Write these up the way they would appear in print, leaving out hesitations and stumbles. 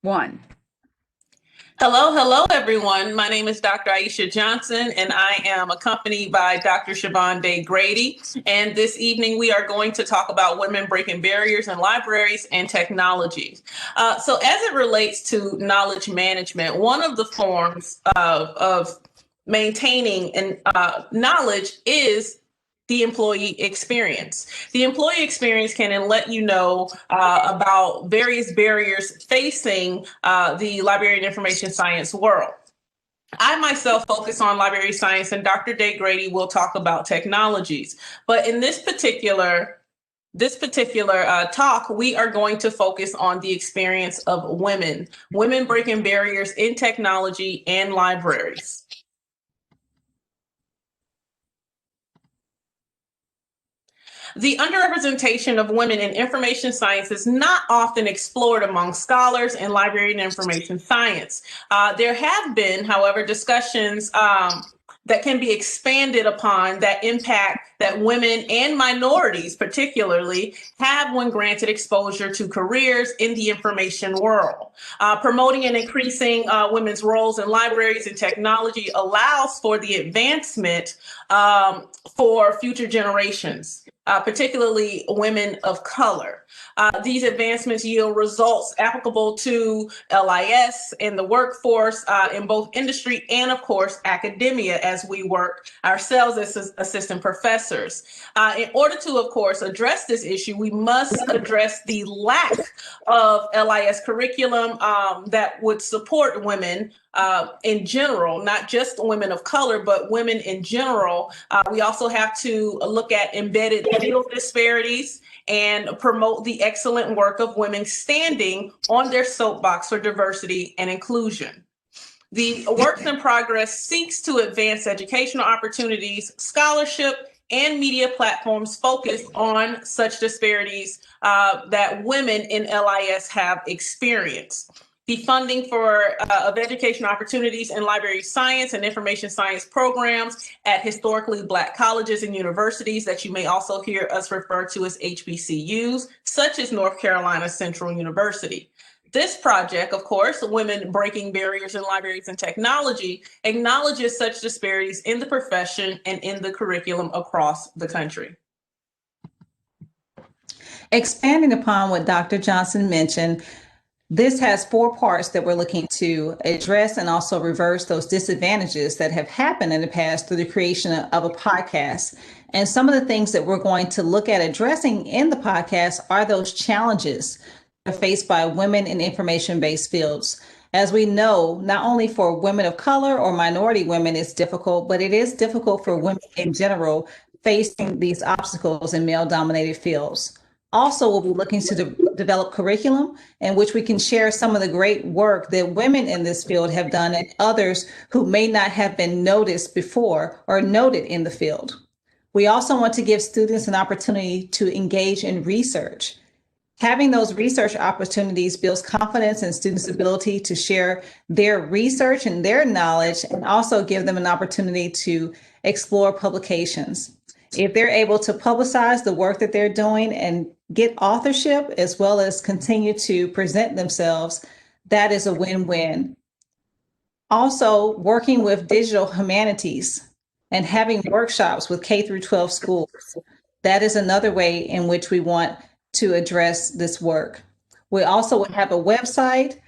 One. Hello, everyone. My name is Dr. Aisha Johnson, and I am accompanied by Dr. Siobhan Day Grady. And this evening, we are going to talk about women breaking barriers in libraries and technology. So as it relates to knowledge management, one of the forms of maintaining and knowledge is the employee experience. The employee experience can let you know about various barriers facing the library and information science world. I myself focus on library science, and Dr. Day Grady will talk about technologies. But in this particular talk, we are going to focus on the experience of women breaking barriers in technology and libraries. The underrepresentation of women in information science is not often explored among scholars in library and information science. There have been, however, discussions that can be expanded upon that impact that women and minorities particularly have when granted exposure to careers in the information world. Promoting and increasing women's roles in libraries and technology allows for the advancement for future generations. Particularly women of color. These advancements yield results applicable to LIS and the workforce in both industry and, of course, academia as we work ourselves as assistant professors. In order to, of course, address this issue, we must address the lack of LIS curriculum that would support women in general, not just women of color, but women in general. We also have to look at embedded field disparities and promote the excellent work of women standing on their soapbox for diversity and inclusion. The Works in Progress seeks to advance educational opportunities, scholarship, and media platforms focused on such disparities that women in LIS have experienced. The funding of education opportunities in library science and information science programs at historically Black colleges and universities that you may also hear us refer to as HBCUs, such as North Carolina Central University. This project, of course, Women Breaking Barriers in Libraries and Technology, acknowledges such disparities in the profession and in the curriculum across the country. Expanding upon what Dr. Johnson mentioned, this has 4 parts that we're looking to address and also reverse those disadvantages that have happened in the past through the creation of a podcast. And some of the things that we're going to look at addressing in the podcast are those challenges faced by women in information-based fields. As we know, not only for women of color or minority women, it's difficult, but it is difficult for women in general facing these obstacles in male-dominated fields. Also, we'll be looking to develop curriculum in which we can share some of the great work that women in this field have done and others who may not have been noticed before or noted in the field. We also want to give students an opportunity to engage in research. Having those research opportunities builds confidence in students' ability to share their research and their knowledge, and also give them an opportunity to explore publications. If they're able to publicize the work that they're doing and get authorship, as well as continue to present themselves, that is a win-win. Also, working with digital humanities and having workshops with K through 12 schools, that is another way in which we want to address this work. We also will have a website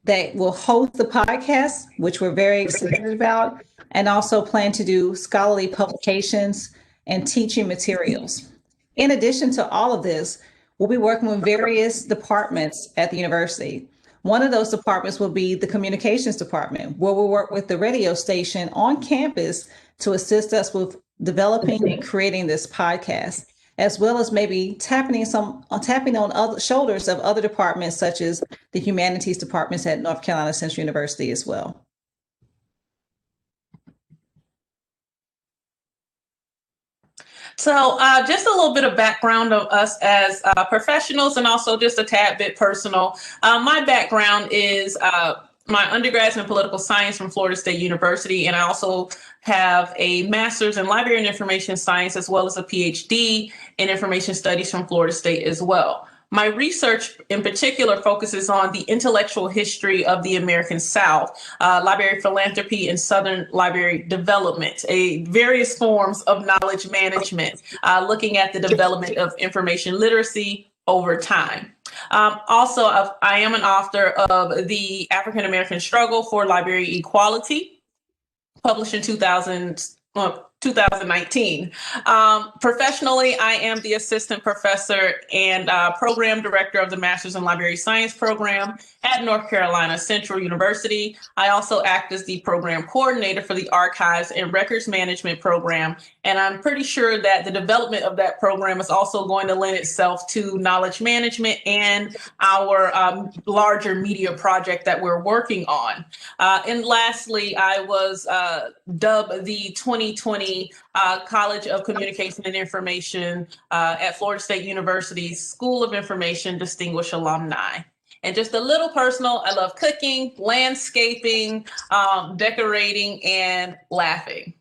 that will host the podcast, which we're very excited about, and also plan to do scholarly publications and teaching materials. In addition to all of this, we'll be working with various departments at the university. One of those departments will be the communications department, where we'll work with the radio station on campus to assist us with developing and creating this podcast, as well as maybe tapping on other shoulders of other departments, such as the humanities departments at North Carolina Central University as well. So just a little bit of background of us as professionals, and also just a tad bit personal. My background is my undergraduate in political science from Florida State University, and I also have a master's in library and information science, as well as a PhD in information studies from Florida State as well. My research in particular focuses on the intellectual history of the American South, library philanthropy, and Southern library development, various forms of knowledge management, looking at the development of information literacy over time. I am an author of The African American Struggle for Library Equality, published in 2019. Professionally, I am the assistant professor and program director of the Master's in Library Science program at North Carolina Central University. I also act as the program coordinator for the Archives and Records Management program. And I'm pretty sure that the development of that program is also going to lend itself to knowledge management and our larger media project that we're working on. And lastly, I was dubbed the 2020 College of Communication and Information at Florida State University's School of Information Distinguished Alumni. And just a little personal, I love cooking, landscaping, decorating, and laughing.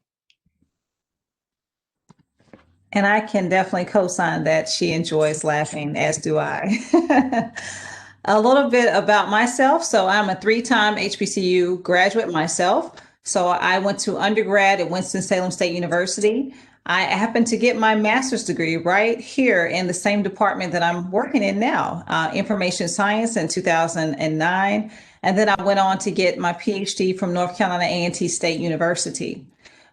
And I can definitely co-sign that she enjoys laughing, as do I. A little bit about myself. So I'm a 3-time HBCU graduate myself. So I went to undergrad at Winston-Salem State University. I happened to get my master's degree right here in the same department that I'm working in now, information science in 2009. And then I went on to get my PhD from North Carolina A&T State University.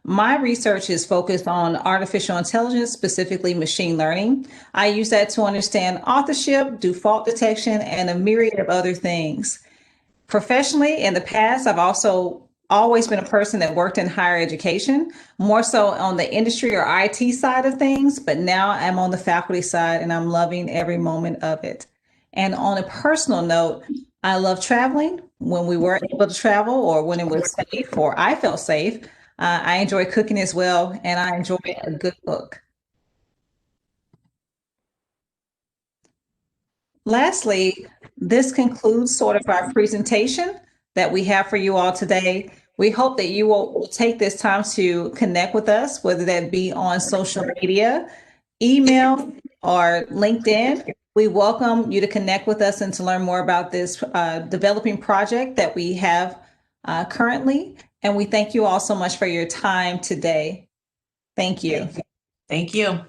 My research is focused on artificial intelligence, specifically machine learning. I use that to understand authorship, do fault detection, and a myriad of other things. Professionally, in the past, I've also always been a person that worked in higher education, more so on the industry or IT side of things, but now I'm on the faculty side and I'm loving every moment of it. And on a personal note, I love traveling when we were able to travel or when it was safe or I felt safe. I enjoy cooking as well, and I enjoy a good book. Lastly, this concludes sort of our presentation that we have for you all today. We hope that you will take this time to connect with us, whether that be on social media, email, or LinkedIn. We welcome you to connect with us and to learn more about this developing project that we have currently. And we thank you all so much for your time today. Thank you. Thank you.